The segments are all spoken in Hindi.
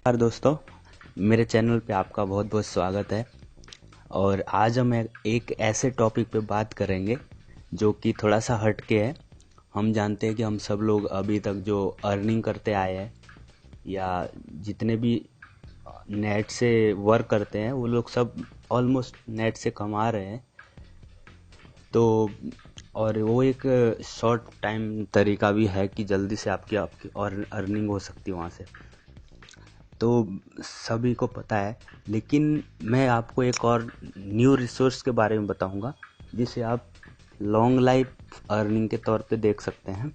नमस्कार दोस्तों, मेरे चैनल पे आपका बहुत बहुत स्वागत है। और आज हम एक ऐसे टॉपिक पे बात करेंगे जो कि थोड़ा सा हटके है। हम जानते हैं कि हम सब लोग अभी तक जो अर्निंग करते आए हैं या जितने भी नेट से वर्क करते हैं वो लोग सब ऑलमोस्ट नेट से कमा रहे हैं। तो और वो एक शॉर्ट टाइम तरीका भी है कि जल्दी से आपकी और अर्निंग हो सकती है वहाँ से, तो सभी को पता है। लेकिन मैं आपको एक और न्यू रिसोर्स के बारे में बताऊंगा जिसे आप लॉन्ग लाइफ अर्निंग के तौर पे देख सकते हैं।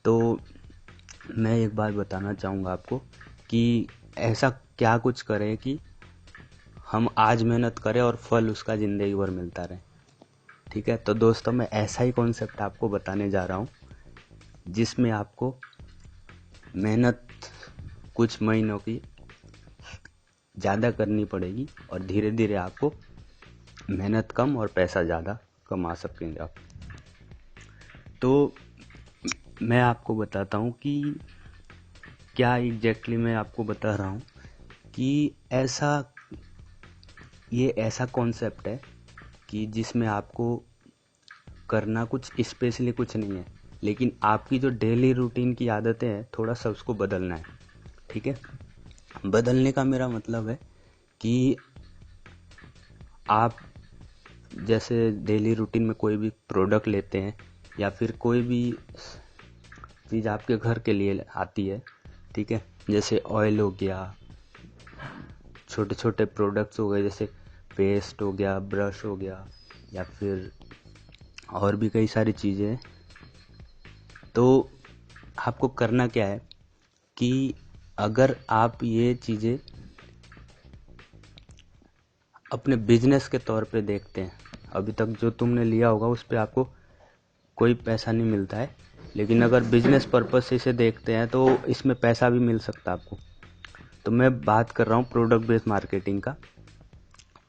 तो मैं एक बात बताना चाहूँगा आपको कि ऐसा क्या कुछ करें कि हम आज मेहनत करें और फल उसका ज़िंदगी भर मिलता रहे। ठीक है, तो दोस्तों मैं ऐसा ही कॉन्सेप्ट आपको बताने जा रहा हूँ जिसमें आपको मेहनत कुछ महीनों की ज़्यादा करनी पड़ेगी और धीरे धीरे आपको मेहनत कम और पैसा ज़्यादा कमा सकेंगे आप। तो मैं आपको बताता हूँ कि क्या एग्जैक्टली मैं आपको बता रहा हूँ कि ये ऐसा कॉन्सेप्ट है कि जिसमें आपको करना कुछ स्पेशली कुछ नहीं है, लेकिन आपकी जो डेली रूटीन की आदतें हैं थोड़ा सा उसको बदलना है। ठीक है, बदलने का मेरा मतलब है कि आप जैसे डेली रूटीन में कोई भी प्रोडक्ट लेते हैं या फिर कोई भी चीज़ आपके घर के लिए आती है, ठीक है, जैसे ऑयल हो गया, छोटे छोटे प्रोडक्ट्स हो गए जैसे पेस्ट हो गया, ब्रश हो गया, या फिर और भी कई सारी चीज़ें हैं। तो आपको करना क्या है कि अगर आप ये चीज़ें अपने बिजनेस के तौर पे देखते हैं, अभी तक जो तुमने लिया होगा उस पे आपको कोई पैसा नहीं मिलता है, लेकिन अगर बिजनेस पर्पज से इसे देखते हैं तो इसमें पैसा भी मिल सकता है आपको। तो मैं बात कर रहा हूँ प्रोडक्ट बेस्ड मार्केटिंग का।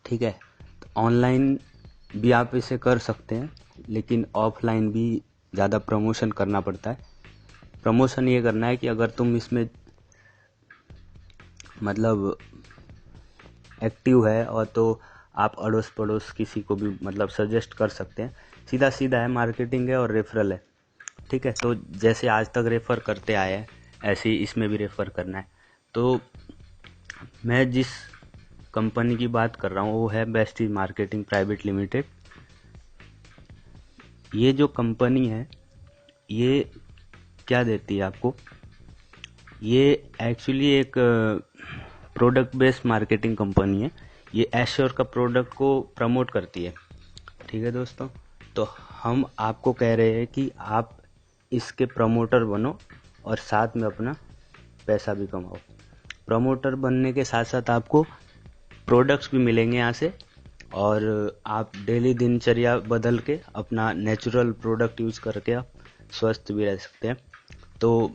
ठीक है, तो ऑनलाइन भी आप इसे कर सकते हैं, लेकिन ऑफलाइन भी ज़्यादा प्रमोशन करना पड़ता है। प्रमोशन ये करना है कि अगर तुम इसमें मतलब एक्टिव है और तो आप अड़ोस पड़ोस किसी को भी मतलब सजेस्ट कर सकते हैं। सीधा सीधा है, मार्केटिंग है और रेफरल है। ठीक है, तो जैसे आज तक रेफ़र करते आए हैं ऐसे ही इसमें भी रेफ़र करना है। तो मैं जिस कंपनी की बात कर रहा हूँ वो है बेस्टीज मार्केटिंग प्राइवेट लिमिटेड। ये जो कंपनी है ये क्या देती है आपको, ये एक्चुअली एक प्रोडक्ट बेस्ड मार्केटिंग कंपनी है। ये एश्योर का प्रोडक्ट को प्रमोट करती है। ठीक है दोस्तों, तो हम आपको कह रहे हैं कि आप इसके प्रमोटर बनो और साथ में अपना पैसा भी कमाओ। प्रमोटर बनने के साथ साथ आपको प्रोडक्ट्स भी मिलेंगे यहाँ से, और आप डेली दिनचर्या बदल के अपना नेचुरल प्रोडक्ट यूज़ करके आप स्वस्थ भी रह सकते हैं। तो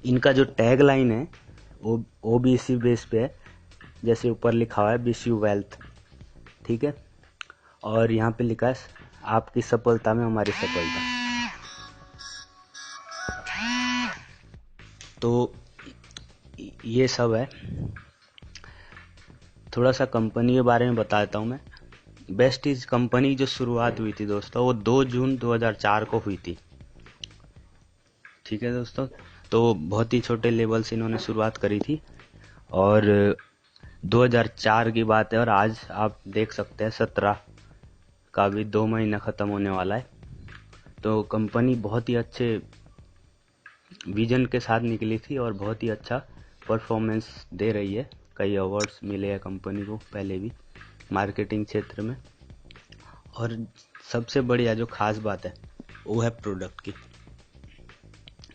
इनका जो टैग लाइन है वो भी इसी बेस पे है, जैसे ऊपर लिखा हुआ है विश यू वेल्थ। ठीक है, और यहाँ पे लिखा है आपकी सफलता में हमारी सफलता। तो ये सब है। थोड़ा सा कंपनी के बारे में बता देता हूँ मैं। बेस्टीज कंपनी की जो शुरुआत हुई थी दोस्तों वो 2 जून 2004 को हुई थी। ठीक है दोस्तों, तो बहुत ही छोटे लेवल से इन्होंने शुरुआत करी थी और 2004 की बात है और आज आप देख सकते हैं 17 का भी 2 महीना ख़त्म होने वाला है। तो कंपनी बहुत ही अच्छे विजन के साथ निकली थी और बहुत ही अच्छा परफॉर्मेंस दे रही है। कई अवार्ड्स मिले हैं कंपनी को पहले भी मार्केटिंग क्षेत्र में। और सबसे बढ़िया जो खास बात है वो है प्रोडक्ट की।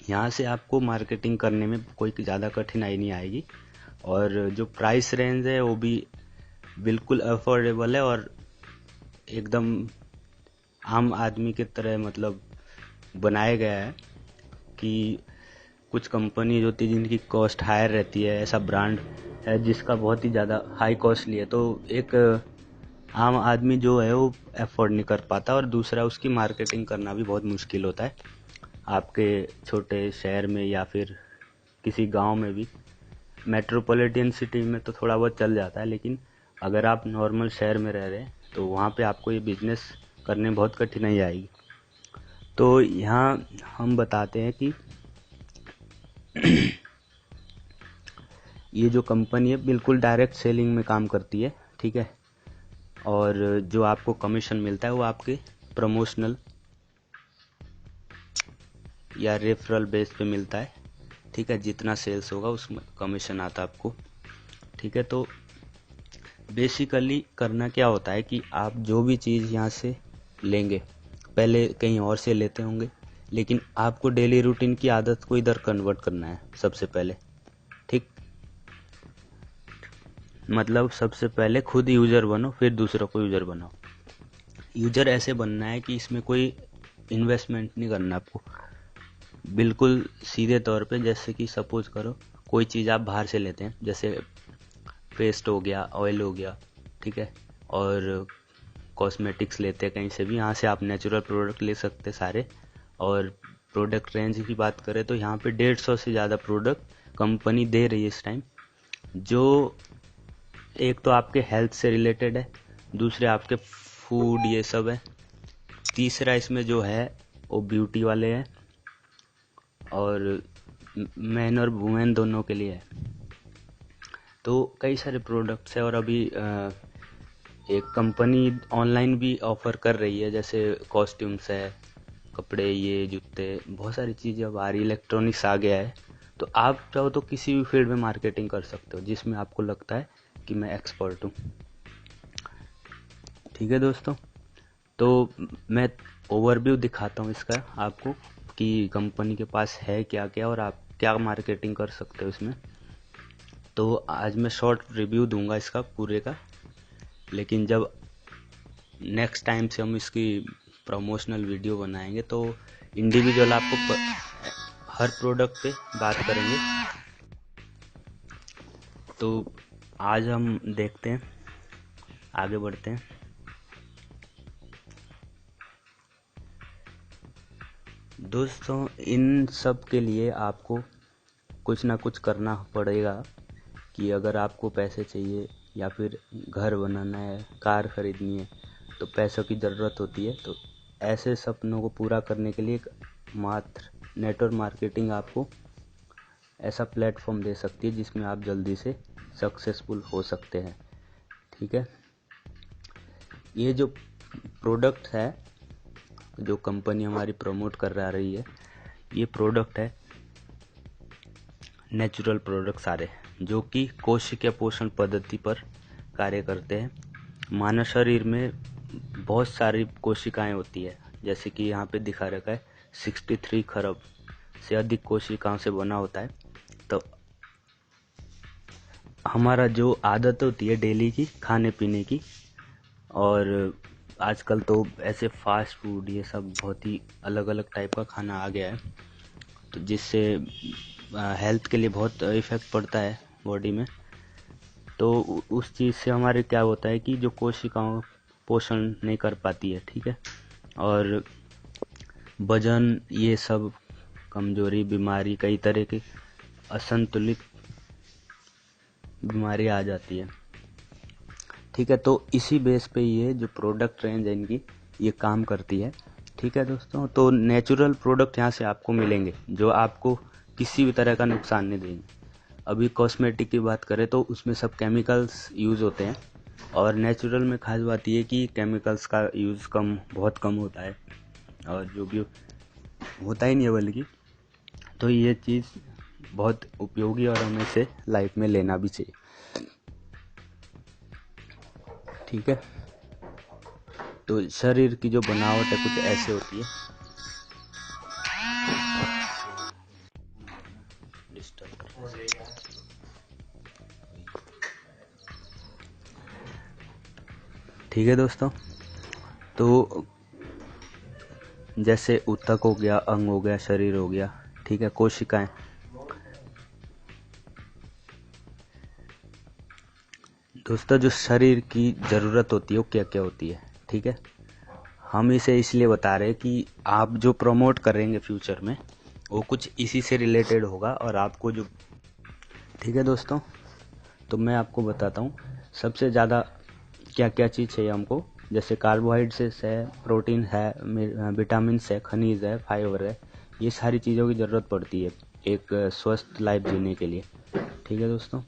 यहाँ से आपको मार्केटिंग करने में कोई ज़्यादा कठिनाई नहीं आएगी और जो प्राइस रेंज है वो भी बिल्कुल अफोर्डेबल है और एकदम आम आदमी की तरह मतलब बनाया गया है। कि कुछ कंपनी जो होती है जिनकी कॉस्ट हायर रहती है, ऐसा ब्रांड है जिसका बहुत ही ज़्यादा हाई कॉस्टली है, तो एक आम आदमी जो है वो अफोर्ड नहीं कर पाता और दूसरा उसकी मार्केटिंग करना भी बहुत मुश्किल होता है आपके छोटे शहर में या फिर किसी गांव में भी। मेट्रोपॉलिटन सिटी में तो थोड़ा बहुत चल जाता है, लेकिन अगर आप नॉर्मल शहर में रह रहे हैं तो वहाँ पे आपको ये बिजनेस करने में बहुत कठिनाई आएगी। तो यहाँ हम बताते हैं कि ये जो कंपनी है बिल्कुल डायरेक्ट सेलिंग में काम करती है, ठीक है। और जो आपको कमीशन मिलता है वो आपके प्रमोशनल या रेफरल बेस पे मिलता है, ठीक है। जितना सेल्स होगा उसमें कमीशन आता है आपको, ठीक है। तो बेसिकली करना क्या होता है कि आप जो भी चीज़ यहाँ से लेंगे, पहले कहीं और से लेते होंगे, लेकिन आपको डेली रूटीन की आदत को इधर कन्वर्ट करना है सबसे पहले, ठीक। मतलब सबसे पहले खुद यूज़र बनो, फिर दूसरों को यूज़र बनाओ। यूज़र ऐसे बनना है कि इसमें कोई इन्वेस्टमेंट नहीं करना आपको, बिल्कुल सीधे तौर पे। जैसे कि सपोज करो कोई चीज़ आप बाहर से लेते हैं, जैसे पेस्ट हो गया, ऑयल हो गया, ठीक है, और कॉस्मेटिक्स लेते हैं कहीं से भी, यहाँ से आप नेचुरल प्रोडक्ट ले सकते सारे। और प्रोडक्ट रेंज की बात करें तो यहाँ पे 150 से ज़्यादा प्रोडक्ट कंपनी दे रही है इस टाइम, जो एक तो आपके हेल्थ से रिलेटेड है, दूसरे आपके फूड ये सब है, तीसरा इसमें जो है वो ब्यूटी वाले हैं, और मैन और वुमेन दोनों के लिए है। तो कई सारे प्रोडक्ट्स है। और अभी एक कंपनी ऑनलाइन भी ऑफर कर रही है, जैसे कॉस्ट्यूम्स है, कपड़े, ये जूते, बहुत सारी चीज़ें अब आ रही, इलेक्ट्रॉनिक्स आ गया है। तो आप चाहो तो किसी भी फील्ड में मार्केटिंग कर सकते हो जिसमें आपको लगता है कि मैं एक्सपर्ट हूँ, ठीक है दोस्तों। तो मैं ओवरव्यू दिखाता हूँ इसका आपको कि कंपनी के पास है क्या क्या और आप क्या मार्केटिंग कर सकते हो इसमें। तो आज मैं शॉर्ट रिव्यू दूंगा इसका पूरे का, लेकिन जब नेक्स्ट टाइम से हम इसकी प्रमोशनल वीडियो बनाएंगे तो इंडिविजुअल आपको हर प्रोडक्ट पे बात करेंगे। तो आज हम देखते हैं, आगे बढ़ते हैं। दोस्तों इन सब के लिए आपको कुछ ना कुछ करना पड़ेगा, कि अगर आपको पैसे चाहिए या फिर घर बनाना है, कार खरीदनी है, तो पैसों की ज़रूरत होती है। तो ऐसे सपनों को पूरा करने के लिए मात्र नेटवर्क मार्केटिंग आपको ऐसा प्लेटफॉर्म दे सकती है जिसमें आप जल्दी से सक्सेसफुल हो सकते हैं, ठीक है। ये जो प्रोडक्ट है जो कंपनी हमारी प्रमोट कर रही है, ये प्रोडक्ट है नेचुरल प्रोडक्ट सारे, जो कि कोशिकीय पोषण पद्धति पर कार्य करते हैं। मानव शरीर में बहुत सारी कोशिकाएं होती है, जैसे कि यहाँ पे दिखा रखा है 63 खरब से अधिक कोशिकाओं से बना होता है। तो हमारा जो आदत होती है डेली की खाने पीने की, और आजकल तो ऐसे फास्ट फूड ये सब बहुत ही अलग अलग टाइप का खाना आ गया है, तो जिससे हेल्थ के लिए बहुत इफ़ेक्ट पड़ता है बॉडी में। तो उस चीज़ से हमारे क्या होता है कि जो कोशिकाओं पोषण नहीं कर पाती है, ठीक है, और वजन ये सब, कमजोरी, बीमारी, कई तरह की असंतुलित बीमारी आ जाती है, ठीक है। तो इसी बेस पे ये जो प्रोडक्ट रेंज है इनकी ये काम करती है, ठीक है दोस्तों। तो नेचुरल प्रोडक्ट यहाँ से आपको मिलेंगे जो आपको किसी भी तरह का नुकसान नहीं देंगे। अभी कॉस्मेटिक की बात करें तो उसमें सब केमिकल्स यूज़ होते हैं, और नेचुरल में खास बात ये कि केमिकल्स का यूज़ बहुत कम होता है, और जो भी होता ही नहीं है बल्कि। तो ये चीज़ बहुत उपयोगी और हमें इसे लाइफ में लेना भी चाहिए, ठीक है। तो शरीर की जो बनावट है कुछ ऐसे होती है। ठीक है दोस्तों, तो जैसे ऊतक हो गया, अंग हो गया, शरीर हो गया, ठीक है, कोशिकाएं। दोस्तों जो शरीर की ज़रूरत होती है वो क्या क्या होती है, ठीक है। हम इसे इसलिए बता रहे हैं कि आप जो प्रमोट करेंगे फ्यूचर में वो कुछ इसी से रिलेटेड होगा, और आपको जो ठीक है दोस्तों, तो मैं आपको बताता हूँ सबसे ज़्यादा क्या क्या चीज़ चाहिए हमको। जैसे कार्बोहाइड्रेट्स है, प्रोटीन है, विटामिन्स है, खनिज है, फाइबर है, ये सारी चीज़ों की ज़रूरत पड़ती है एक स्वस्थ लाइफ जीने के लिए। ठीक है दोस्तों,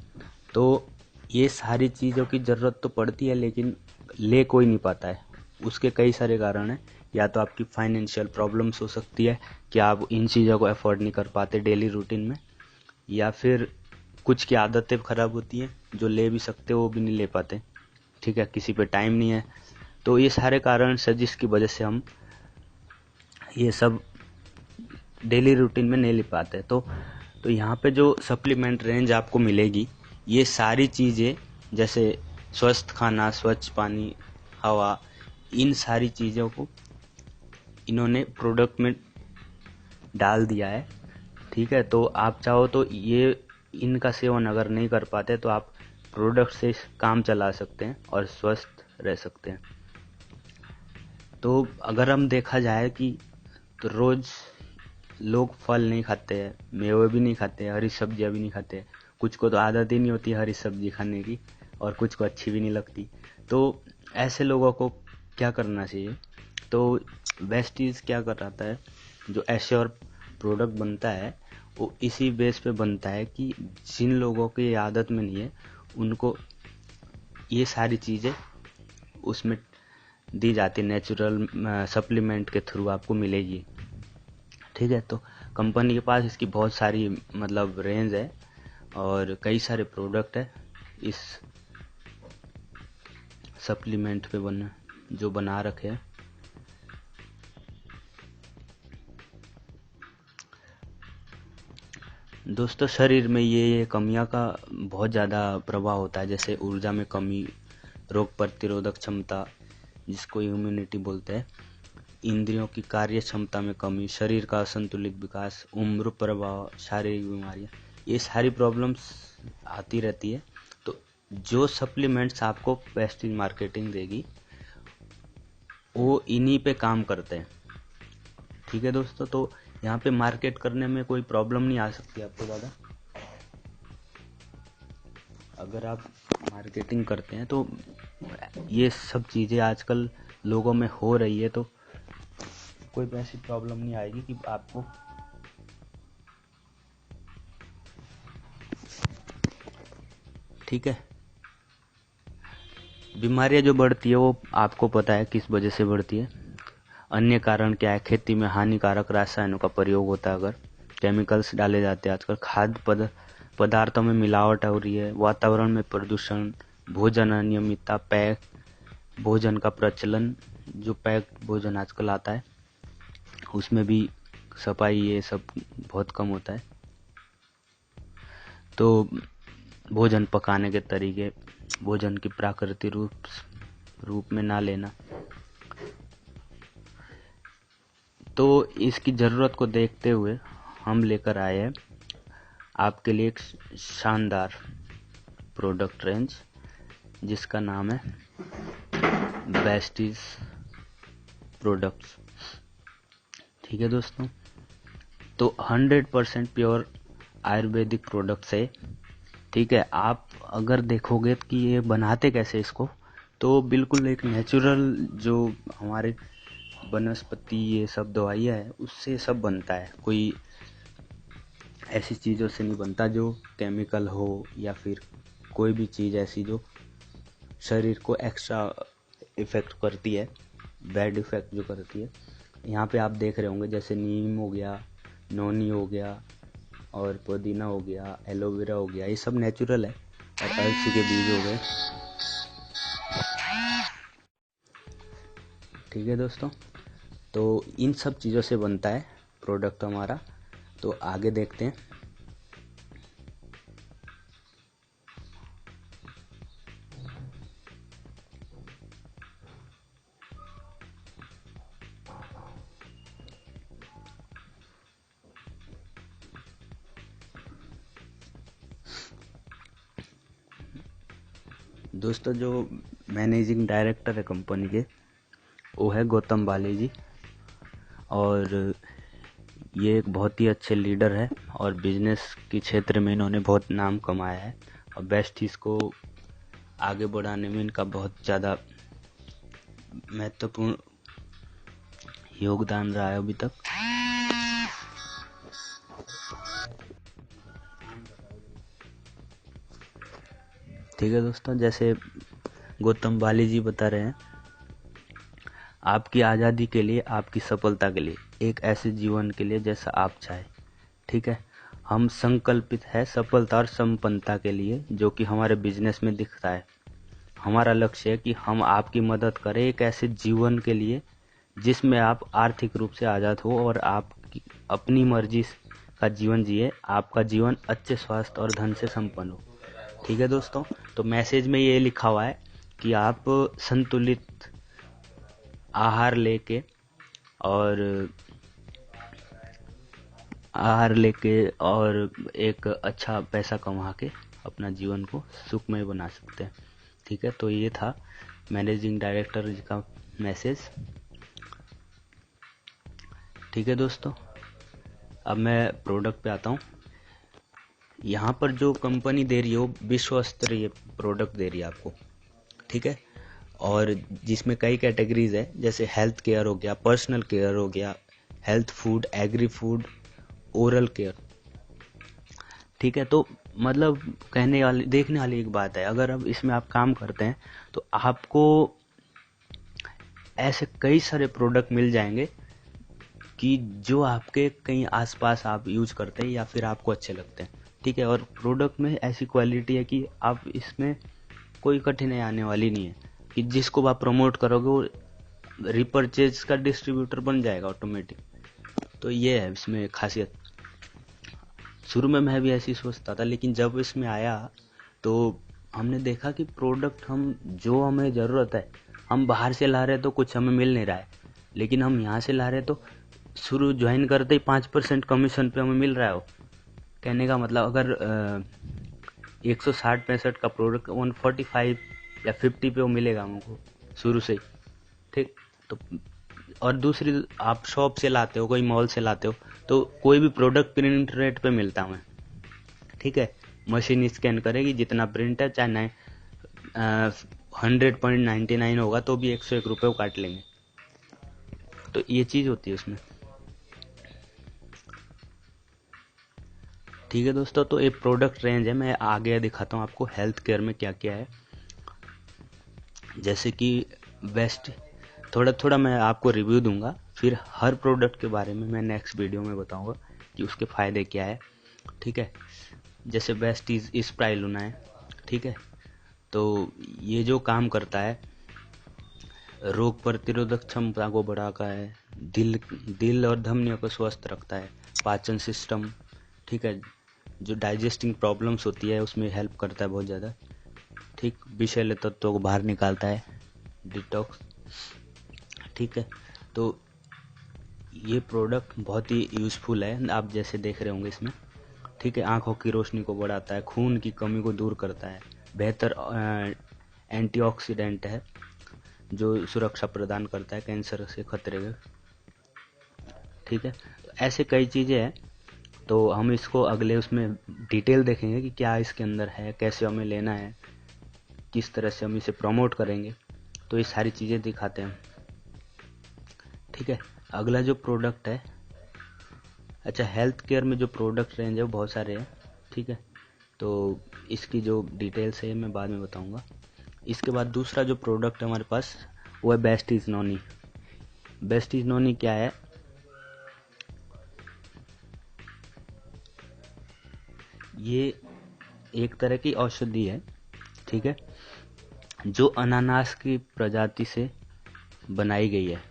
तो ये सारी चीज़ों की ज़रूरत तो पड़ती है, लेकिन ले कोई नहीं पाता है। उसके कई सारे कारण हैं। या तो आपकी फाइनेंशियल प्रॉब्लम्स हो सकती है कि आप इन चीज़ों को अफोर्ड नहीं कर पाते डेली रूटीन में, या फिर कुछ की आदतें ख़राब होती हैं, जो ले भी सकते हो वो भी नहीं ले पाते। ठीक है, किसी पे टाइम नहीं है। तो ये सारे कारण से जिसकी वजह से हम ये सब डेली रूटीन में नहीं ले पाते। तो यहाँ पे जो सप्लीमेंट रेंज आपको मिलेगी, ये सारी चीज़ें जैसे स्वस्थ खाना, स्वच्छ पानी, हवा, इन सारी चीज़ों को इन्होंने प्रोडक्ट में डाल दिया है। ठीक है, तो आप चाहो तो ये इनका सेवन अगर नहीं कर पाते तो आप प्रोडक्ट से काम चला सकते हैं और स्वस्थ रह सकते हैं। तो अगर हम देखा जाए कि तो रोज़ लोग फल नहीं खाते हैं, मेवे भी नहीं खाते हैं, हरी सब्जियां भी नहीं खाते हैं। कुछ को तो आदत ही नहीं होती हरी सब्जी खाने की, और कुछ को अच्छी भी नहीं लगती। तो ऐसे लोगों को क्या करना चाहिए? तो वेस्टीज क्या कराता है, जो एश्योर प्रोडक्ट बनता है वो इसी बेस पे बनता है कि जिन लोगों की आदत में नहीं है उनको ये सारी चीज़ें उसमें दी जाती, नेचुरल सप्लीमेंट के थ्रू आपको मिलेगी। ठीक है, तो कंपनी के पास इसकी बहुत सारी मतलब रेंज है और कई सारे प्रोडक्ट है इस सप्लीमेंट पे जो बना रखे हैं। दोस्तों, शरीर में ये कमियां का बहुत ज़्यादा प्रभाव होता है, जैसे ऊर्जा में कमी, रोग प्रतिरोधक क्षमता जिसको इम्यूनिटी बोलते हैं, इंद्रियों की कार्य क्षमता में कमी, शरीर का असंतुलित विकास, उम्र प्रभाव, शारीरिक बीमारियां, ये सारी प्रॉब्लम्स आती रहती है। तो जो सप्लीमेंट्स आपको पेस्टिंग मार्केटिंग देगी वो इन्हीं पे काम करते हैं। ठीक है दोस्तों, तो यहाँ पे मार्केट करने में कोई प्रॉब्लम नहीं आ सकती आपको ज़्यादा। अगर आप मार्केटिंग करते हैं तो ये सब चीज़ें आजकल लोगों में हो रही है, तो कोई ऐसी प्रॉब्लम नहीं आएगी कि आपको ठीक है। बीमारियां जो बढ़ती है वो आपको पता है किस वजह से बढ़ती है। अन्य कारण क्या है? खेती में हानिकारक रसायनों का प्रयोग होता है, अगर केमिकल्स डाले जाते हैं आजकल, खाद्य पदार्थों में मिलावट हो रही है, वातावरण में प्रदूषण, भोजन अनियमितता, पैक भोजन का प्रचलन, जो पैक भोजन आजकल आता है उसमें भी सफाई ये सब बहुत कम होता है। तो भोजन पकाने के तरीके, भोजन की प्राकृतिक रूप में ना लेना। तो इसकी ज़रूरत को देखते हुए हम लेकर आए हैं आपके लिए एक शानदार प्रोडक्ट रेंज जिसका नाम है बेस्टीज प्रोडक्ट्स। ठीक है दोस्तों, तो 100% प्योर आयुर्वेदिक प्रोडक्ट्स है। ठीक है, आप अगर देखोगे कि ये बनाते कैसे इसको, तो बिल्कुल एक नेचुरल जो हमारे वनस्पति ये सब दवाइयाँ है उससे सब बनता है। कोई ऐसी चीज़ों से नहीं बनता जो केमिकल हो, या फिर कोई भी चीज़ ऐसी जो शरीर को एक्स्ट्रा इफ़ेक्ट करती है, बैड इफ़ेक्ट जो करती है। यहाँ पे आप देख रहे होंगे जैसे नीम हो गया, नोनी हो गया, और पुदीना हो गया, एलोवेरा हो गया, ये सब नेचुरल है, और अलसी के बीज हो गए। ठीक है दोस्तों, तो इन सब चीज़ों से बनता है प्रोडक्ट हमारा। तो आगे देखते हैं। दोस्तों, जो मैनेजिंग डायरेक्टर है कंपनी के वो है गौतम बाली जी, और ये एक बहुत ही अच्छे लीडर है और बिजनेस के क्षेत्र में इन्होंने बहुत नाम कमाया है और बेस्ट इसको आगे बढ़ाने में इनका बहुत ज़्यादा महत्वपूर्ण योगदान रहा है अभी तक। ठीक है दोस्तों, जैसे गौतम वाली जी बता रहे हैं, आपकी आज़ादी के लिए, आपकी सफलता के लिए, एक ऐसे जीवन के लिए जैसा आप चाहें। ठीक है, हम संकल्पित है सफलता और संपन्नता के लिए, जो कि हमारे बिजनेस में दिखता है। हमारा लक्ष्य है कि हम आपकी मदद करें एक ऐसे जीवन के लिए जिसमें आप आर्थिक रूप से आज़ाद हो और आप अपनी मर्जी का जीवन जिए, आपका जीवन अच्छे स्वास्थ्य और धन से संपन्न हो। ठीक है दोस्तों, तो मैसेज में ये लिखा हुआ है कि आप संतुलित आहार लेके और एक अच्छा पैसा कमा के अपना जीवन को सुखमय बना सकते हैं। ठीक है, तो ये था मैनेजिंग डायरेक्टर जी का मैसेज। ठीक है दोस्तों, अब मैं प्रोडक्ट पे आता हूँ। यहाँ पर जो कंपनी दे रही है वो विश्व स्तरीय प्रोडक्ट दे रही है आपको। ठीक है, और जिसमें कई कैटेगरीज है, जैसे हेल्थ केयर हो गया, पर्सनल केयर हो गया, health food, agri food, oral care. ठीक है, तो मतलब देखने वाली एक बात है, अगर अब इसमें आप काम करते हैं तो आपको ऐसे कई सारे प्रोडक्ट मिल जाएंगे कि जो आपके कहीं आसपास आप यूज करते हैं या फिर आपको अच्छे लगते हैं। ठीक है, और प्रोडक्ट में ऐसी क्वालिटी है कि आप इसमें कोई कठिनाई आने वाली नहीं है कि जिसको आप प्रमोट करोगे वो रिपर्चेज का डिस्ट्रीब्यूटर बन जाएगा ऑटोमेटिक। तो ये है इसमें खासियत। शुरू में मैं भी ऐसी सोचता था, लेकिन जब इसमें आया तो हमने देखा कि प्रोडक्ट जो हमें ज़रूरत है हम बाहर से ला रहे हैं तो कुछ हमें मिल नहीं रहा है, लेकिन हम यहाँ से ला रहे तो शुरू ज्वाइन करते ही 5% कमीशन पे हमें मिल रहा है। वो कहने का मतलब, अगर 160-65 का प्रोडक्ट 145 या 50 पे वो मिलेगा हमको शुरू से ही। ठीक, तो और दूसरी, आप शॉप से लाते हो, कोई मॉल से लाते हो, तो कोई भी प्रोडक्ट प्रिंट रेट पे मिलता है हमें। ठीक है, मशीन स्कैन करेगी, जितना प्रिंट है, चाहे 100.99 होगा तो भी 101 रुपये काट लेंगे। तो ये चीज़ होती है उसमें। ठीक है दोस्तों, तो ये प्रोडक्ट रेंज है। मैं आगे दिखाता हूँ आपको हेल्थ केयर में क्या क्या है। जैसे कि बेस्ट, थोड़ा थोड़ा मैं आपको रिव्यू दूंगा, फिर हर प्रोडक्ट के बारे में मैं नेक्स्ट वीडियो में बताऊंगा कि उसके फ़ायदे क्या है। ठीक है, जैसे बेस्ट इस प्राइलुना है। ठीक है, तो ये जो काम करता है, रोग प्रतिरोधक क्षमता को बढ़ाता है, दिल और धमनियों को स्वस्थ रखता है, पाचन सिस्टम, ठीक है, जो डाइजेस्टिंग प्रॉब्लम्स होती है उसमें हेल्प करता है बहुत ज़्यादा। ठीक, विषैले तत्वों को बाहर निकालता है, डिटॉक्स। ठीक है, तो ये प्रोडक्ट बहुत ही यूज़फुल है, आप जैसे देख रहे होंगे इसमें। ठीक है, आंखों की रोशनी को बढ़ाता है, खून की कमी को दूर करता है, बेहतर एंटीऑक्सीडेंट है जो सुरक्षा प्रदान करता है कैंसर से खतरे में। ठीक है, तो ऐसे कई चीज़ें हैं, तो हम इसको अगले उसमें डिटेल देखेंगे कि क्या इसके अंदर है, कैसे हमें लेना है, किस तरह से हम इसे प्रमोट करेंगे, तो ये सारी चीज़ें दिखाते हैं। ठीक है, अगला जो प्रोडक्ट है, अच्छा, हेल्थ केयर में जो प्रोडक्ट रेंज है वो बहुत सारे हैं। ठीक है, तो इसकी जो डिटेल्स है मैं बाद में बताऊंगा। इसके बाद दूसरा जो प्रोडक्ट है हमारे पास वो है best is noni. Best is noni क्या है? ये एक तरह की औषधि है। ठीक है, जो अनानास की प्रजाति से बनाई गई है,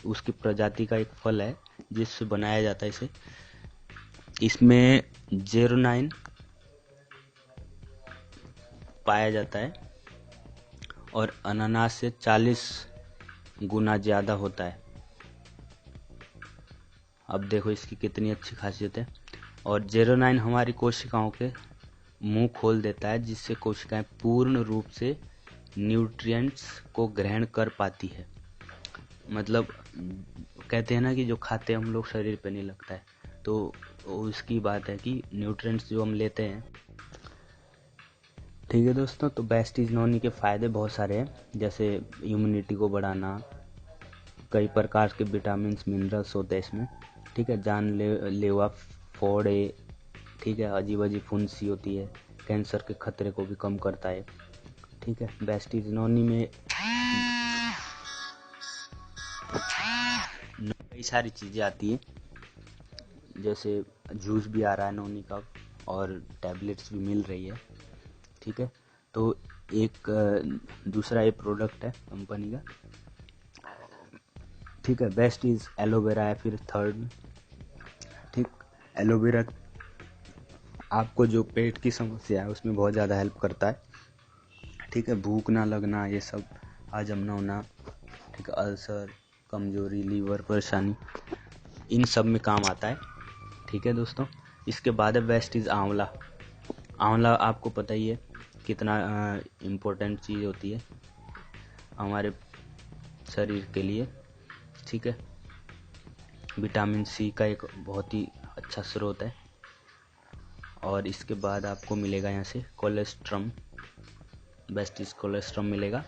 उसकी प्रजाति का एक फल है जिससे बनाया जाता है इसे। इसमें जेरोनाइन पाया जाता है और अनानास से 40 गुना ज़्यादा होता है। अब देखो इसकी कितनी अच्छी खासियत है। और जेरोनाइन हमारी कोशिकाओं के मुंह खोल देता है, जिससे कोशिकाएं पूर्ण रूप से न्यूट्रिएंट्स को ग्रहण कर पाती है। मतलब कहते हैं ना कि जो खाते हैं हम लोग शरीर पे नहीं लगता है, तो उसकी बात है कि न्यूट्रिएंट्स जो हम लेते हैं। ठीक है दोस्तों, तो बेस्ट इज नोनी के फ़ायदे बहुत सारे हैं, जैसे इम्यूनिटी को बढ़ाना, कई प्रकार के विटामिन मिनरल्स होते हैं इसमें। ठीक है, जानलेवा फोड़े, ठीक है, अजीब अजीब फुंसी होती है, कैंसर के खतरे को भी कम करता है। ठीक है, बेस्ट इज नोनी में कई सारी चीज़ें आती हैं, जैसे जूस भी आ रहा है नोनी का और टैबलेट्स भी मिल रही है। ठीक है, तो एक दूसरा ये प्रोडक्ट है कंपनी का। ठीक है, बेस्ट इज एलोवेरा है फिर थर्ड में। ठीक, एलोवेरा आपको जो पेट की समस्या है उसमें बहुत ज़्यादा हेल्प करता है। ठीक है, भूख ना लगना, ये सब हजम ना होना, ठीक है, अल्सर, कमजोरी, लीवर परेशानी, इन सब में काम आता है। ठीक है दोस्तों, इसके बाद है बेस्ट इज आंवला। आंवला आपको पता ही है कितना इम्पोर्टेंट चीज़ होती है हमारे शरीर के लिए। ठीक है, विटामिन सी का एक बहुत ही अच्छा स्रोत है। और इसके बाद आपको मिलेगा यहाँ से कोलेस्ट्रम, बेस्ट इज कोलेस्ट्रम मिलेगा।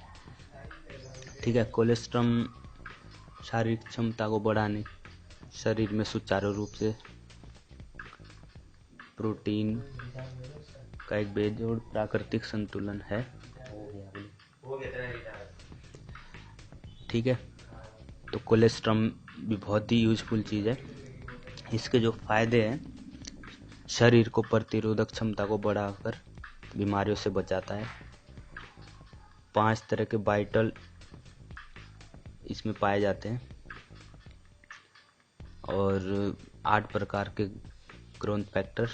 ठीक है, कोलेस्ट्रम शारीरिक क्षमता को बढ़ाने, शरीर में सुचारू रूप से प्रोटीन का एक बेजोड़ प्राकृतिक संतुलन है। ठीक है, तो कोलेस्ट्रम भी बहुत ही यूजफुल चीज़ है। इसके जो फायदे हैं, शरीर को प्रतिरोधक क्षमता को बढ़ाकर बीमारियों से बचाता है। 5 तरह के वाइटल इसमें पाए जाते हैं और 8 प्रकार के ग्रोथ फैक्टर,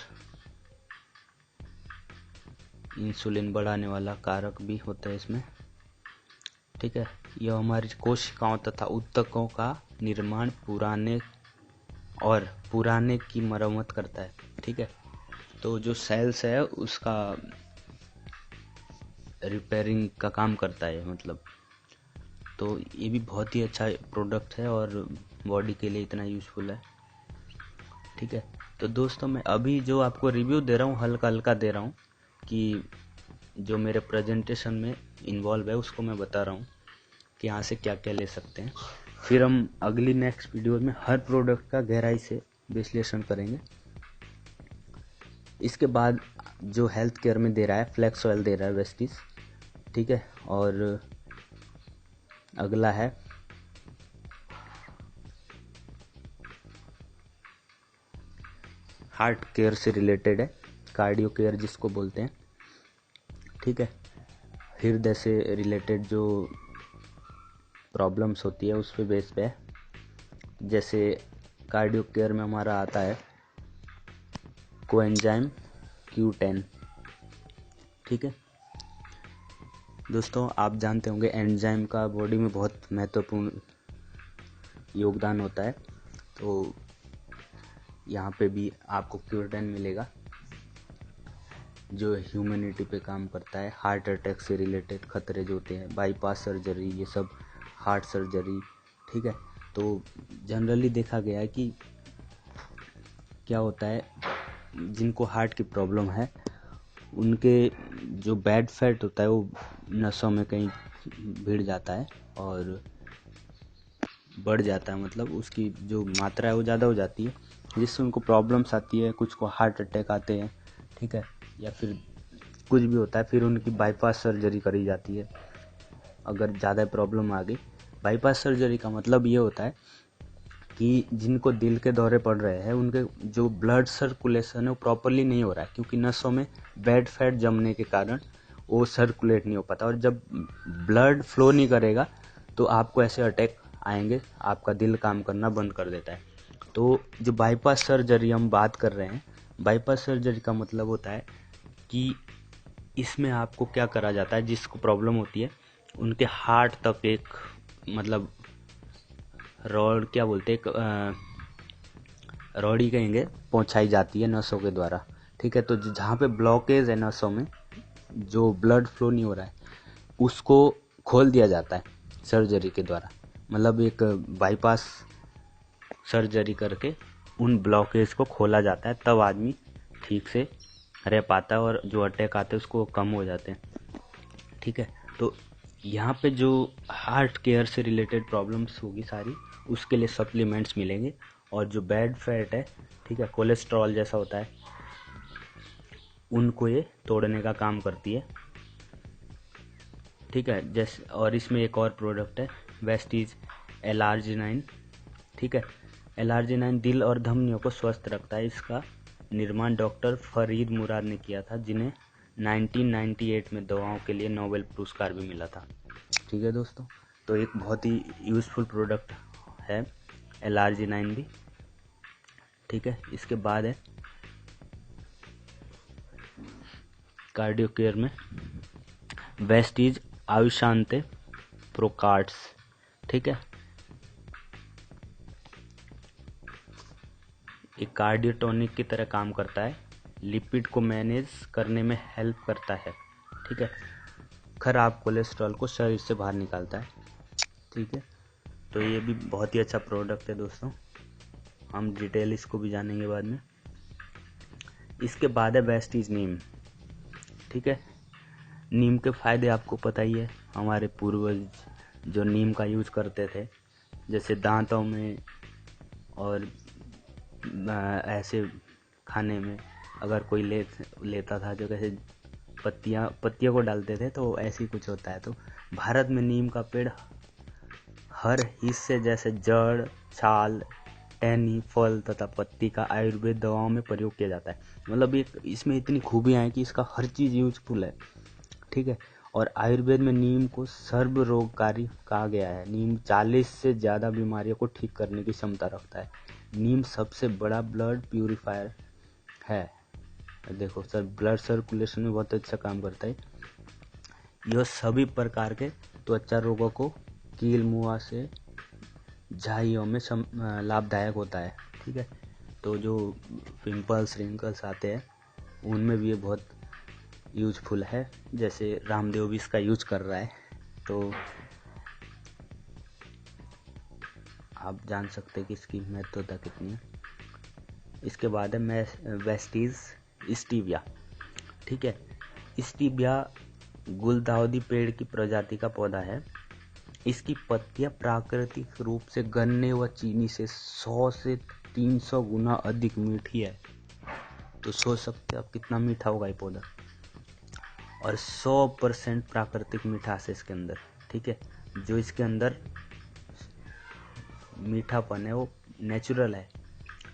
इंसुलिन बढ़ाने वाला कारक भी होता है इसमें। ठीक है, यह हमारी कोशिकाओं तथा ऊतकों का निर्माण पुराने की मरम्मत करता है। ठीक है, तो जो सेल्स है उसका रिपेयरिंग का काम करता है मतलब। तो ये भी बहुत ही अच्छा प्रोडक्ट है और बॉडी के लिए इतना यूज़फुल है। ठीक है, तो दोस्तों मैं अभी जो आपको रिव्यू दे रहा हूँ हल्का हल्का दे रहा हूँ कि जो मेरे प्रेजेंटेशन में इन्वॉल्व है उसको मैं बता रहा हूँ कि यहाँ से क्या क्या ले सकते हैं। फिर हम अगली नेक्स्ट वीडियो में हर प्रोडक्ट का गहराई से विश्लेषण करेंगे। इसके बाद जो हेल्थ केयर में दे रहा है फ्लैक्स ऑयल दे रहा है वेस्टिज। ठीक है, और अगला है हार्ट केयर से रिलेटेड है, कार्डियो केयर जिसको बोलते हैं। ठीक है, हृदय से रिलेटेड जो प्रॉब्लम्स होती है उस पे बेस पे है। जैसे कार्डियो केयर में हमारा आता है कोएंजाइम Q10। ठीक है दोस्तों, आप जानते होंगे एंजाइम का बॉडी में बहुत महत्वपूर्ण योगदान होता है, तो यहाँ पे भी आपको Q10 मिलेगा जो ह्यूमैनिटी पे काम करता है। हार्ट अटैक से रिलेटेड खतरे जो होते हैं, बाईपास सर्जरी, ये सब हार्ट सर्जरी। ठीक है, तो जनरली देखा गया है कि क्या होता है, जिनको हार्ट की प्रॉब्लम है उनके जो बैड फैट होता है वो नसों में कहीं भिड़ जाता है और बढ़ जाता है, मतलब उसकी जो मात्रा है वो ज़्यादा हो जाती है, जिससे उनको प्रॉब्लम्स आती है। कुछ को हार्ट अटैक आते हैं, ठीक है, या फिर कुछ भी होता है, फिर उनकी बाईपास सर्जरी करी जाती है अगर ज़्यादा प्रॉब्लम आ गई। बाईपास सर्जरी का मतलब ये होता है कि जिनको दिल के दौरे पड़ रहे हैं उनके जो ब्लड सर्कुलेशन है वो प्रॉपरली नहीं हो रहा है, क्योंकि नसों में बैड फैट जमने के कारण वो सर्कुलेट नहीं हो पाता, और जब ब्लड फ्लो नहीं करेगा तो आपको ऐसे अटैक आएंगे, आपका दिल काम करना बंद कर देता है। तो जो बाईपास सर्जरी हम बात कर रहे हैं, बाईपास सर्जरी का मतलब होता है कि इसमें आपको क्या करा जाता है, जिसको प्रॉब्लम होती है उनके हार्ट तक एक मतलब रॉड, क्या बोलते हैं, रॉडी कहेंगे, पहुंचाई जाती है नसों के द्वारा। ठीक है, तो जहाँ पे ब्लॉकेज है नसों में, जो ब्लड फ्लो नहीं हो रहा है, उसको खोल दिया जाता है सर्जरी के द्वारा। मतलब एक बाईपास सर्जरी करके उन ब्लॉकेज को खोला जाता है, तब आदमी ठीक से रह पाता है और जो अटैक आते हैं उसको कम हो जाते हैं। ठीक है, तो यहाँ पे जो हार्ट केयर से रिलेटेड प्रॉब्लम्स होगी सारी, उसके लिए सप्लीमेंट्स मिलेंगे। और जो बैड फैट है, ठीक है, कोलेस्ट्रॉल जैसा होता है, उनको ये तोड़ने का काम करती है। ठीक है, जैसे और इसमें एक और प्रोडक्ट है वेस्टीज एलार्जिनाइन। ठीक है, एलार्जिनाइन दिल और धमनियों को स्वस्थ रखता है। इसका निर्माण डॉक्टर फरीद मुराद ने किया था, जिन्हें 1998 में दवाओं के लिए नोबेल पुरस्कार भी मिला था। ठीक है दोस्तों, तो एक बहुत ही यूज़फुल प्रोडक्ट है एलार्जिनाइन भी। ठीक है, इसके बाद है कार्डियो केयर में वेस्टीज आयुशांते प्रोकार्ड्स। ठीक है, एक कार्डियोटोनिक की तरह काम करता है, लिपिड को मैनेज करने में हेल्प करता है। ठीक है, खराब कोलेस्ट्रॉल को शरीर से बाहर निकालता है। ठीक है, तो ये भी बहुत ही अच्छा प्रोडक्ट है दोस्तों, हम डिटेल इसको भी जानेंगे बाद में। इसके बाद है वेस्टीज नीम। ठीक है, नीम के फायदे आपको पता ही है, हमारे पूर्वज जो नीम का यूज करते थे, जैसे दांतों में और ऐसे खाने में अगर कोई लेता था, जो कैसे पत्तियों को डालते थे, तो ऐसी कुछ होता है। तो भारत में नीम का पेड़ हर हिस्से जैसे जड़, छाल, टहनी, फल तथा पत्ती का आयुर्वेद दवाओं में प्रयोग किया जाता है। मतलब एक इसमें इतनी खूबियाँ हैं कि इसका हर चीज़ यूजफुल है। ठीक है, और आयुर्वेद में नीम को सर्व रोगकारी कहा गया है। नीम 40 से ज़्यादा बीमारियों को ठीक करने की क्षमता रखता है। नीम सबसे बड़ा ब्लड प्यूरिफायर है। देखो सर, ब्लड सर्कुलेशन में बहुत अच्छा काम करता है। यह सभी प्रकार के त्वचा रोगों को कील मुआ से झाइयों में लाभदायक होता है। ठीक है, तो जो पिंपल्स रिंकल्स आते हैं उनमें भी ये बहुत यूजफुल है। जैसे रामदेव भी इसका यूज कर रहा है, तो आप जान सकते हैं कि इसकी महत्वता कितनी है। इसके बाद है वेस्टीज स्टीविया। ठीक है, स्टीविया गुलदाउदी पेड़ की प्रजाति का पौधा है। इसकी पत्तियां प्राकृतिक रूप से गन्ने व चीनी से 100 से 300 गुना अधिक मीठी है। तो सोच सकते हैं आप कितना मीठा होगा ये पौधा, और 100% प्राकृतिक मिठास है इसके अंदर। ठीक है, जो इसके अंदर मीठापन है वो नेचुरल है।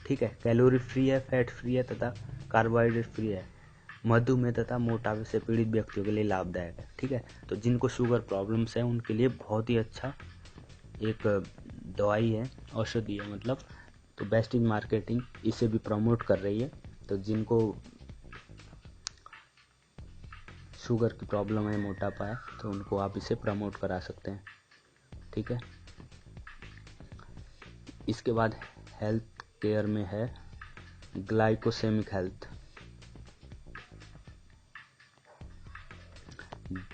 ठीक है, कैलोरी फ्री है, फैट फ्री है तथा कार्बोहाइड्रेट फ्री है। मधुमेह तथा मोटापे से पीड़ित व्यक्तियों के लिए लाभदायक है। ठीक है, तो जिनको शुगर प्रॉब्लम्स है उनके लिए बहुत ही अच्छा एक दवाई है, औषधि है मतलब। तो बेस्ट इन मार्केटिंग इसे भी प्रमोट कर रही है। तो जिनको शुगर की प्रॉब्लम है, मोटापा है, तो उनको आप इसे प्रमोट करा सकते हैं। ठीक है, इसके बाद हेल्थ केयर में है ग्लाइकोसेमिक हेल्थ।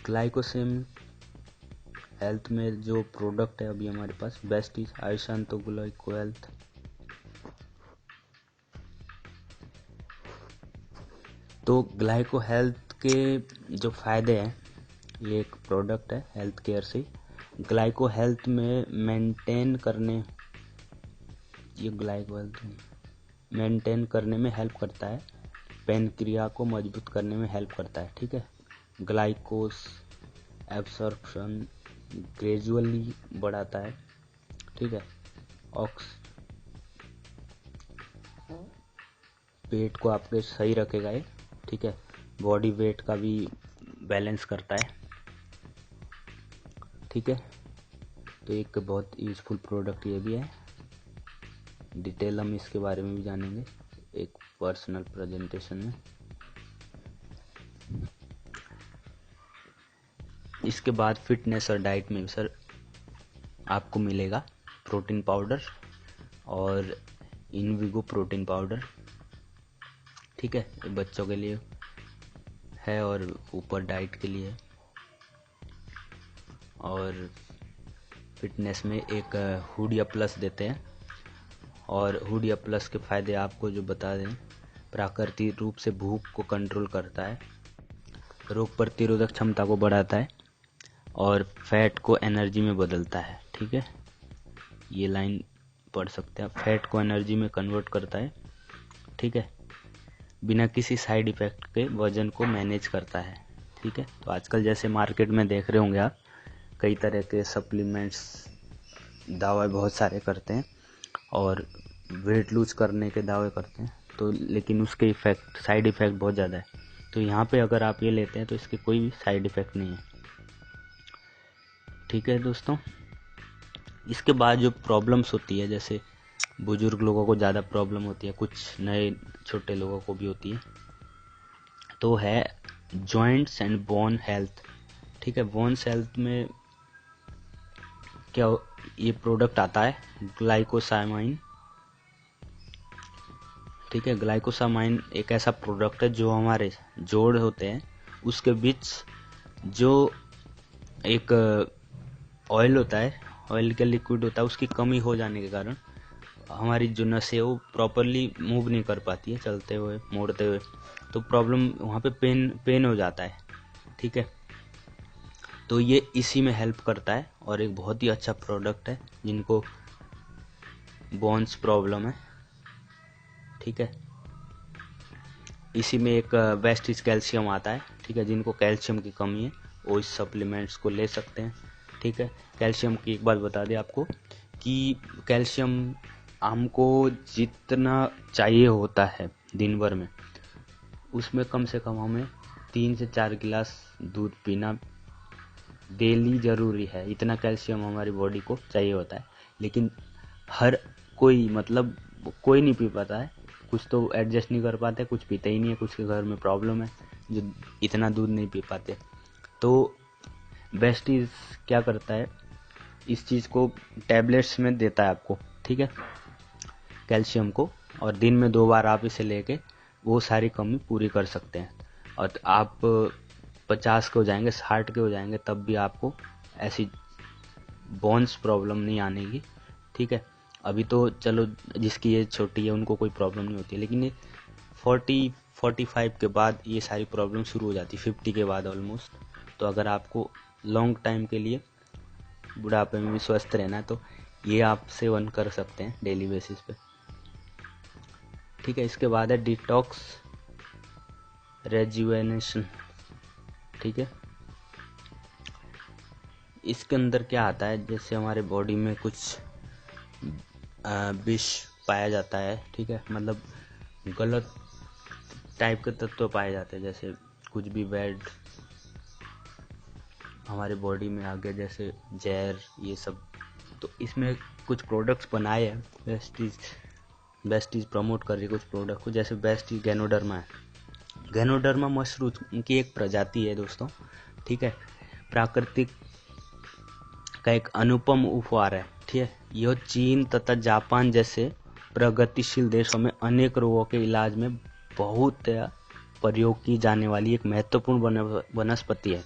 ग्लाइकोसेमिक हेल्थ में जो प्रोडक्ट है अभी हमारे पास बेस्ट इज आयुशांतो ग्लाइको हेल्थ। तो ग्लाइको हेल्थ के जो फायदे हैं, ये एक प्रोडक्ट है हेल्थ केयर से। ग्लाइको हेल्थ में मेंटेन करने में हेल्प करता है। पेनक्रिया को मजबूत करने में हेल्प करता है। ठीक है, ग्लाइकोस एब्सॉर्प्शन ग्रेजुअली बढ़ाता है। ठीक है, पेट को आपके सही रखेगा ये। ठीक है, बॉडी वेट का भी बैलेंस करता है। ठीक है, तो एक बहुत यूजफुल प्रोडक्ट ये भी है। डिटेल हम इसके बारे में भी जानेंगे एक पर्सनल प्रेजेंटेशन में। इसके बाद फिटनेस और डाइट में सर आपको मिलेगा प्रोटीन पाउडर और इनविगो प्रोटीन पाउडर। ठीक है, बच्चों के लिए है और ऊपर डाइट के लिए है। और फिटनेस में एक हुडिया प्लस देते हैं। और हुडिया प्लस के फ़ायदे आपको जो बता दें, प्राकृतिक रूप से भूख को कंट्रोल करता है, रोग प्रतिरोधक क्षमता को बढ़ाता है और फैट को एनर्जी में बदलता है। ठीक है, ये लाइन पढ़ सकते हैं, फैट को एनर्जी में कन्वर्ट करता है। ठीक है, बिना किसी साइड इफ़ेक्ट के वज़न को मैनेज करता है। ठीक है, तो आजकल जैसे मार्केट में देख रहे होंगे आप, कई तरह के सप्लीमेंट्स दावे बहुत सारे करते हैं और वेट लूज करने के दावे करते हैं, तो लेकिन उसके इफ़ेक्ट, साइड इफ़ेक्ट बहुत ज़्यादा है। तो यहाँ पे अगर आप ये लेते हैं तो इसके कोई भी साइड इफ़ेक्ट नहीं है। ठीक है दोस्तों, इसके बाद जो प्रॉब्लम्स होती है, जैसे बुजुर्ग लोगों को ज़्यादा प्रॉब्लम होती है, कुछ नए छोटे लोगों को भी होती है, तो है जॉइंट्स एंड बोन हेल्थ। ठीक है, बोन्स हेल्थ में क्या ये प्रोडक्ट आता है, ग्लाइकोसामाइन। ठीक है, ग्लाइकोसामाइन एक ऐसा प्रोडक्ट है जो हमारे जोड़ होते हैं उसके बीच जो एक ऑयल होता है, ऑयल का लिक्विड होता है, उसकी कमी हो जाने के कारण हमारी जो नसें वो प्रॉपरली मूव नहीं कर पाती है, चलते हुए मोड़ते हुए, तो प्रॉब्लम वहाँ पे पेन हो जाता है। ठीक है, तो ये इसी में हेल्प करता है और एक बहुत ही अच्छा प्रोडक्ट है जिनको बोन्स प्रॉब्लम है। ठीक है, इसी में एक वेस्टिज कैल्शियम आता है। ठीक है, जिनको कैल्शियम की कमी है वो इस सप्लीमेंट्स को ले सकते हैं। ठीक है, कैल्शियम की एक बात बता दें आपको कि कैल्शियम हमको जितना चाहिए होता है दिन भर में, उसमें कम से कम हमें 3 से 4 गिलास दूध पीना डेली ज़रूरी है। इतना कैल्शियम हमारी बॉडी को चाहिए होता है, लेकिन हर कोई, मतलब कोई नहीं पी पाता है। कुछ तो एडजस्ट नहीं कर पाते, कुछ पीते ही नहीं है, कुछ के घर में प्रॉब्लम है जो इतना दूध नहीं पी पाते। तो वेस्टीज क्या करता है, इस चीज़ को टैबलेट्स में देता है आपको। ठीक है, कैल्शियम को, और दिन में 2 बार आप इसे लेके वो सारी कमी पूरी कर सकते हैं। और आप 50 के हो जाएंगे, 60 के हो जाएंगे, तब भी आपको ऐसी बोन्स प्रॉब्लम नहीं आने की। ठीक है, अभी तो चलो जिसकी एज छोटी है उनको कोई प्रॉब्लम नहीं होती है, लेकिन ये 40-45 के बाद ये सारी प्रॉब्लम शुरू हो जाती है, 50 के बाद ऑलमोस्ट। तो अगर आपको लॉन्ग टाइम के लिए बुढ़ापे में भी स्वस्थ रहना है तो ये आप सेवन कर सकते हैं डेली बेसिस पे। ठीक है, इसके बाद है डिटॉक्स रेजुवेनेशन। ठीक है, इसके अंदर क्या आता है, जैसे हमारे बॉडी में कुछ विष पाया जाता है। ठीक है, मतलब गलत टाइप के तत्व पाए जाते हैं, जैसे कुछ भी बैड हमारे बॉडी में आ गया, जैसे जहर, ये सब। तो इसमें कुछ प्रोडक्ट्स बनाए हैं, वेस्टीज प्रमोट कर रही है कुछ प्रोडक्ट को, जैसे वेस्टीज गैनोडर्मा है। गैनोडर्मा मशरूम की एक प्रजाति है दोस्तों। ठीक है, प्राकृतिक का एक अनुपम उपहार है। ठीक है, यह चीन तथा जापान जैसे प्रगतिशील देशों में अनेक रोगों के इलाज में बहुत प्रयोग की जाने वाली एक महत्वपूर्ण वनस्पति है।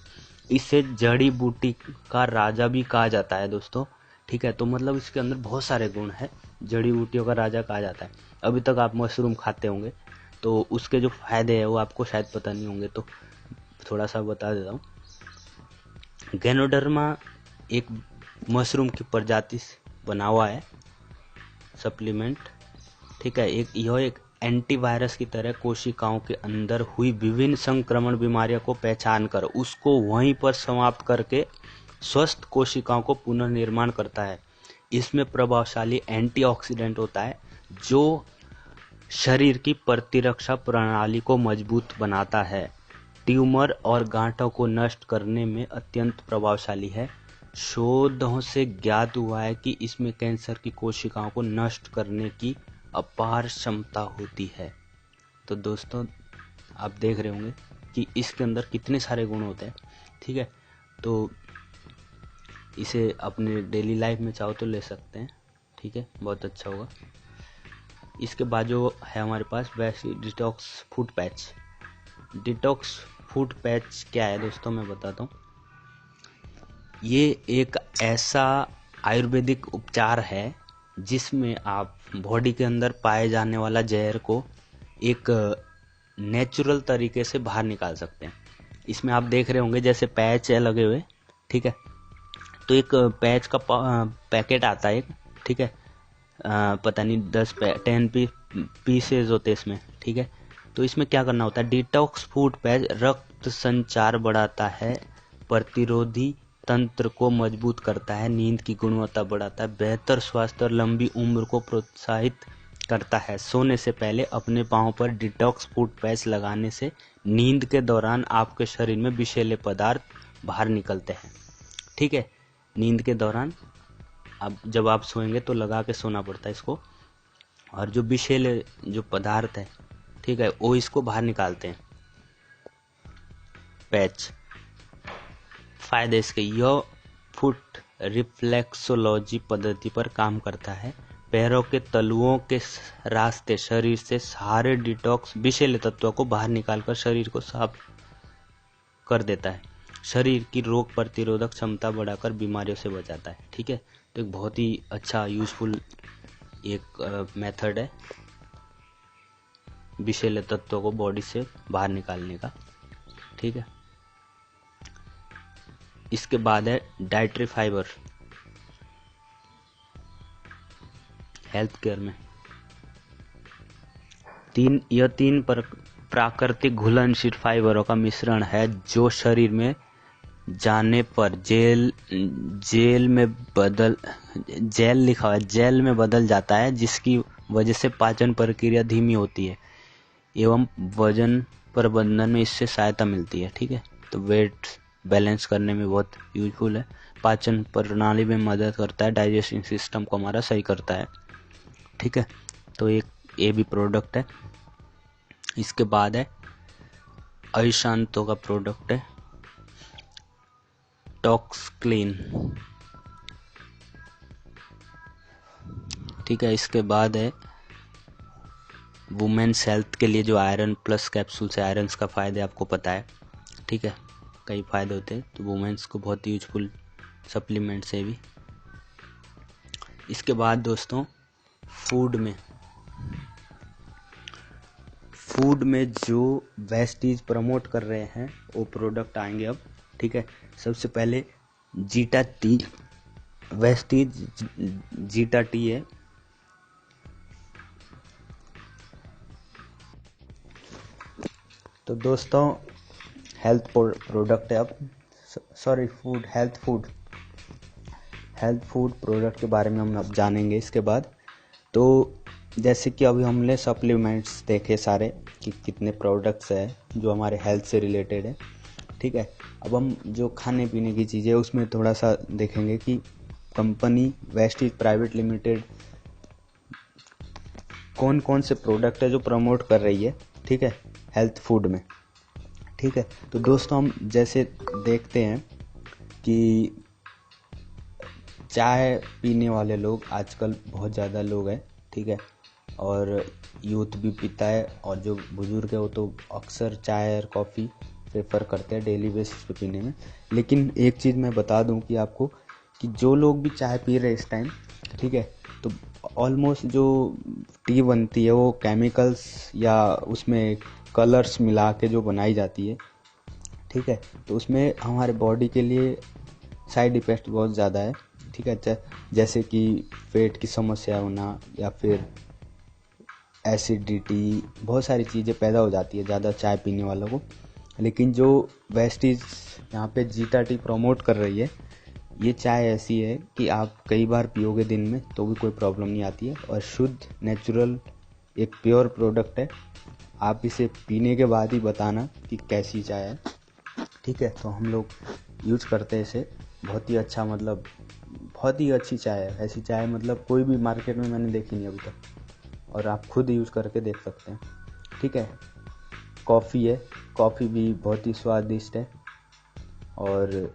इसे जड़ी बूटी का राजा भी कहा जाता है दोस्तों। ठीक है, तो मतलब इसके अंदर बहुत सारे गुण हैं, जड़ी बूटियों का राजा कहा जाता है। अभी तक आप मशरूम खाते होंगे तो उसके जो फायदे हैं वो आपको शायद पता नहीं होंगे, तो थोड़ा सा बता देता हूँ। गैनोडर्मा एक मशरूम की प्रजाति से बना हुआ है सप्लीमेंट। ठीक है, यह एक एंटीवायरस की तरह कोशिकाओं के अंदर हुई विभिन्न संक्रमण बीमारियों को पहचान कर उसको वहीं पर समाप्त करके स्वस्थ कोशिकाओं को पुनर्निर्माण करता है। इसमें प्रभावशाली एंटीऑक्सीडेंट होता है जो शरीर की प्रतिरक्षा प्रणाली को मजबूत बनाता है। ट्यूमर और गांठों को नष्ट करने में अत्यंत प्रभावशाली है। शोधों से ज्ञात हुआ है कि इसमें कैंसर की कोशिकाओं को नष्ट करने की अपार क्षमता होती है। तो दोस्तों आप देख रहे होंगे कि इसके अंदर कितने सारे गुण होते हैं। ठीक है, तो इसे अपने डेली लाइफ में चाहो तो ले सकते हैं। ठीक है, बहुत अच्छा होगा। इसके बाद जो है हमारे पास वैसे detox food patch. Detox food patch क्या है दोस्तों, मैं बताता हूँ। ये एक ऐसा आयुर्वेदिक उपचार है जिसमें आप बॉडी के अंदर पाए जाने वाला जहर को एक नेचुरल तरीके से बाहर निकाल सकते हैं। इसमें आप देख रहे होंगे जैसे पैच है लगे हुए, ठीक है। तो एक पैच का पैकेट आता है एक, ठीक है। पता नहीं 10 पीसेज होते इसमें, ठीक है। तो इसमें क्या करना होता है, डिटॉक्स फूड पैच रक्त संचार बढ़ाता है, प्रतिरोधी तंत्र को मजबूत करता है, नींद की गुणवत्ता बढ़ाता है, बेहतर स्वास्थ्य और लंबी उम्र को प्रोत्साहित करता है। सोने से पहले अपने पाँव पर डिटॉक्स फूड पैच लगाने से नींद के दौरान आपके शरीर में विषैले पदार्थ बाहर निकलते हैं, ठीक है। नींद के दौरान अब जब आप सोएंगे तो लगा के सोना पड़ता है इसको, और जो विषैले जो पदार्थ है, ठीक है, वो इसको बाहर निकालते हैं पैच। फायदे इसके, यह फुट रिफ्लेक्सोलॉजी पद्धति पर काम करता है। पैरों के तलुओं के रास्ते शरीर से सारे डिटॉक्स विषैले तत्वों को बाहर निकालकर शरीर को साफ कर देता है। शरीर की रोग प्रतिरोधक क्षमता बढ़ाकर बीमारियों से बचाता है, ठीक है। तो एक बहुत ही अच्छा यूजफुल एक मेथड है विषैले तत्वों को बॉडी से बाहर निकालने का, ठीक है। इसके बाद है डाइटरी फाइबर। हेल्थ केयर में तीन प्राकृतिक घुलनशील फाइबरों का मिश्रण है जो शरीर में जाने पर जेल में बदल जाता है, जिसकी वजह से पाचन प्रक्रिया धीमी होती है एवं वजन प्रबंधन में इससे सहायता मिलती है, ठीक है। तो वेट बैलेंस करने में बहुत यूजफुल है, पाचन प्रणाली में मदद करता है, डाइजेस्टिंग सिस्टम को हमारा सही करता है, ठीक है। तो एक ये भी प्रोडक्ट है। इसके बाद है अशांतों का प्रोडक्ट है टॉक्स क्लीन, ठीक है। इसके बाद है वुमेन्स हेल्थ के लिए जो आयरन प्लस कैप्सूल से आयरन का फायदे आपको पता है, ठीक है, कई फायदे होते हैं, तो वुमेन्स को बहुत यूजफुल सप्लीमेंट से भी। इसके बाद दोस्तों फूड में जो वेस्टीज प्रमोट कर रहे हैं वो प्रोडक्ट आएंगे अब, ठीक है। सबसे पहले zeta T, Vestige zeta T है। तो दोस्तों हेल्थ प्रोडक्ट है अब, सॉरी हेल्थ फूड प्रोडक्ट के बारे में हम अब जानेंगे इसके बाद। तो जैसे कि अभी हमने सप्लीमेंट्स देखे सारे कि कितने प्रोडक्ट्स हैं जो हमारे हेल्थ से रिलेटेड है, ठीक है। अब हम जो खाने पीने की चीज़ें उसमें थोड़ा सा देखेंगे कि कंपनी वेस्टीज प्राइवेट लिमिटेड कौन कौन से प्रोडक्ट है जो प्रमोट कर रही है, ठीक है, हेल्थ फूड में, ठीक है। तो दोस्तों हम जैसे देखते हैं कि चाय पीने वाले लोग आजकल बहुत ज़्यादा लोग हैं, ठीक है, और यूथ भी पीता है, और जो बुजुर्ग है वो तो अक्सर चाय और कॉफ़ी प्रेफर करते हैं डेली बेसिस पे पीने में। लेकिन एक चीज़ मैं बता दूं कि आपको कि जो लोग भी चाय पी रहे हैं इस टाइम, ठीक है, तो ऑलमोस्ट जो टी बनती है वो केमिकल्स या उसमें कलर्स मिला के जो बनाई जाती है, ठीक है। तो उसमें हमारे बॉडी के लिए साइड इफ़ेक्ट बहुत ज़्यादा है, ठीक है। जैसे कि पेट की समस्या होना या फिर एसिडिटी, बहुत सारी चीज़ें पैदा हो जाती है ज़्यादा चाय पीने वालों को। लेकिन जो वेस्टीज यहाँ पे जीटा टी प्रमोट कर रही है, ये चाय ऐसी है कि आप कई बार पियोगे दिन में तो भी कोई प्रॉब्लम नहीं आती है, और शुद्ध नेचुरल एक प्योर प्रोडक्ट है। आप इसे पीने के बाद ही बताना कि कैसी चाय है, ठीक है। तो हम लोग यूज करते हैं इसे, बहुत ही अच्छा, मतलब बहुत ही अच्छी चाय है। ऐसी चाय मतलब कोई भी मार्केट में मैंने देखी नहीं अभी तक, और आप खुद यूज़ करके देख सकते हैं, ठीक है। कॉफ़ी है, कॉफ़ी भी बहुत ही स्वादिष्ट है, और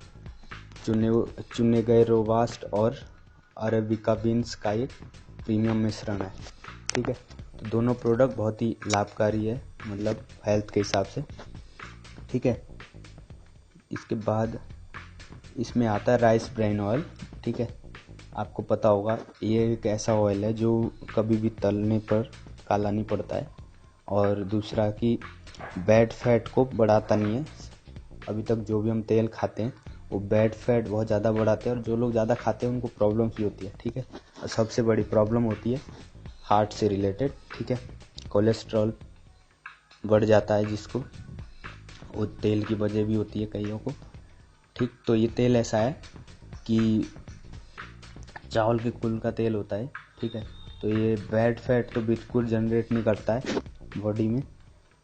चुने गए रोबास्ट और अरेबिका बीन्स का एक प्रीमियम मिश्रण है, ठीक है। तो दोनों प्रोडक्ट बहुत ही लाभकारी है, मतलब हेल्थ के हिसाब से, ठीक है। इसके बाद इसमें आता है राइस ब्रेन ऑयल, ठीक है। आपको पता होगा ये एक ऐसा ऑयल है जो कभी भी तलने पर काला नहीं पड़ता है, और दूसरा कि बैड फैट को बढ़ाता नहीं है। अभी तक जो भी हम तेल खाते हैं वो बैड फैट बहुत ज़्यादा बढ़ाते हैं, और जो लोग ज़्यादा खाते हैं उनको प्रॉब्लम्स भी होती है, ठीक है। और सबसे बड़ी प्रॉब्लम होती है हार्ट से रिलेटेड, ठीक है। कोलेस्ट्रॉल बढ़ जाता है जिसको, वो तेल की वजह भी होती है कईयों को, ठीक। तो ये तेल ऐसा है कि चावल के कुल का तेल होता है, ठीक है। तो ये बैड फैट तो बिल्कुल जनरेट नहीं करता है बॉडी में,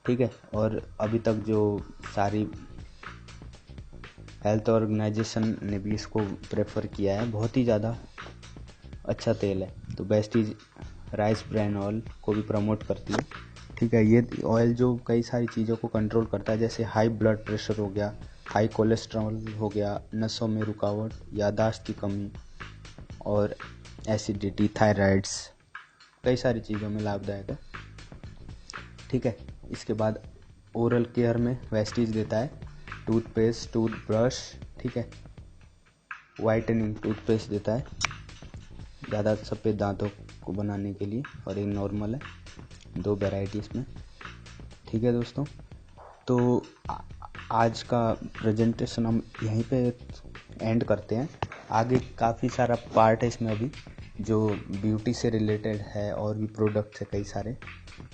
ठीक है। और अभी तक जो सारी हेल्थ ऑर्गेनाइजेशन ने भी इसको प्रेफर किया है, बहुत ही ज़्यादा अच्छा तेल है। तो वेस्टीज राइस ब्रान ऑयल को भी प्रमोट करती है, ठीक है। ये ऑयल जो कई सारी चीज़ों को कंट्रोल करता है, जैसे हाई ब्लड प्रेशर हो गया, हाई कोलेस्ट्रॉल हो गया, नसों में रुकावट, याददाश्त की कमी, और एसिडिटी, थायराइड्स, कई सारी चीज़ों में लाभदायक है, ठीक है। इसके बाद ओरल केयर में वेस्टीज देता है टूथपेस्ट, टूथब्रश, ठीक है। वाइटनिंग टूथपेस्ट देता है ज़्यादा सफ़ेद दांतों को बनाने के लिए, और एक नॉर्मल है, 2 वैरायटी इसमें, ठीक है दोस्तों। तो आज का प्रेजेंटेशन हम यहीं पे एंड करते हैं। आगे काफ़ी सारा पार्ट है इसमें अभी, जो ब्यूटी से रिलेटेड है, और भी प्रोडक्ट्स है कई सारे,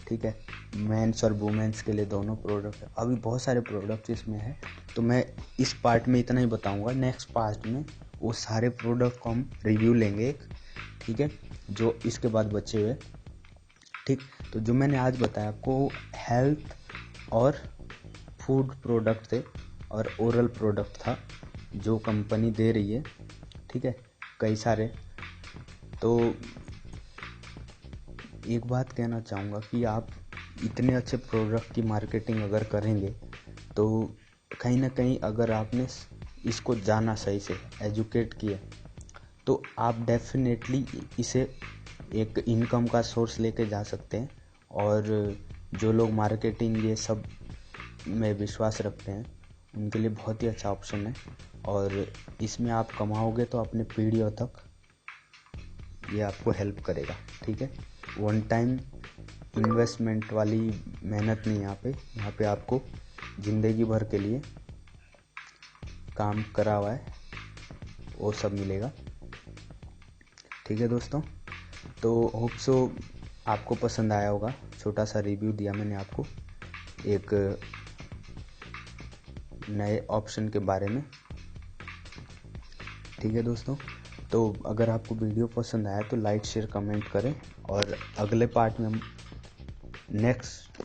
ठीक है। मेंस और वुमेन्स के लिए दोनों प्रोडक्ट है, अभी बहुत सारे प्रोडक्ट्स इसमें है। तो मैं इस पार्ट में इतना ही बताऊंगा, नेक्स्ट पार्ट में वो सारे प्रोडक्ट को हम रिव्यू लेंगे एक, ठीक है, जो इसके बाद बचे हुए, ठीक। तो जो मैंने आज बताया आपको हेल्थ और फूड प्रोडक्ट थे, और ओरल प्रोडक्ट था जो कंपनी दे रही है, ठीक है, कई सारे। तो एक बात कहना चाहूँगा कि आप इतने अच्छे प्रोडक्ट की मार्केटिंग अगर करेंगे, तो कहीं ना कहीं अगर आपने इसको जाना, सही से एजुकेट किया, तो आप डेफिनेटली इसे एक इनकम का सोर्स लेके जा सकते हैं। और जो लोग मार्केटिंग ये सब में विश्वास रखते हैं उनके लिए बहुत ही अच्छा ऑप्शन है, और इसमें आप कमाओगे तो अपने पीढ़ियों तक ये आपको हेल्प करेगा, ठीक है। वन टाइम इन्वेस्टमेंट वाली मेहनत नहीं, यहाँ पे आपको ज़िंदगी भर के लिए काम करा हुआ है वो सब मिलेगा, ठीक है दोस्तों। तो होप सो आपको पसंद आया होगा, छोटा सा रिव्यू दिया मैंने आपको एक नए ऑप्शन के बारे में, ठीक है दोस्तों। तो अगर आपको वीडियो पसंद आया तो लाइक, शेयर, कमेंट करें, और अगले पार्ट में हम नेक्स्ट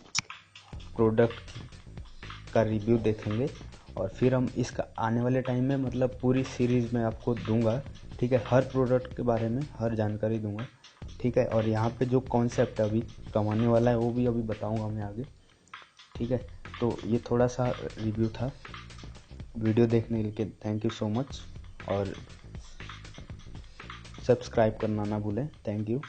प्रोडक्ट का रिव्यू देखेंगे, और फिर हम इसका आने वाले टाइम में मतलब पूरी सीरीज़ में आपको दूंगा, ठीक है। हर प्रोडक्ट के बारे में हर जानकारी दूंगा, ठीक है। और यहाँ पे जो कॉन्सेप्ट अभी कमाने वाला है वो भी अभी बताऊंगा मैं आगे, ठीक है। तो ये थोड़ा सा रिव्यू था। वीडियो देखने के लिए थैंक यू सो मच, और सब्सक्राइब करना ना भूलें। Thank you.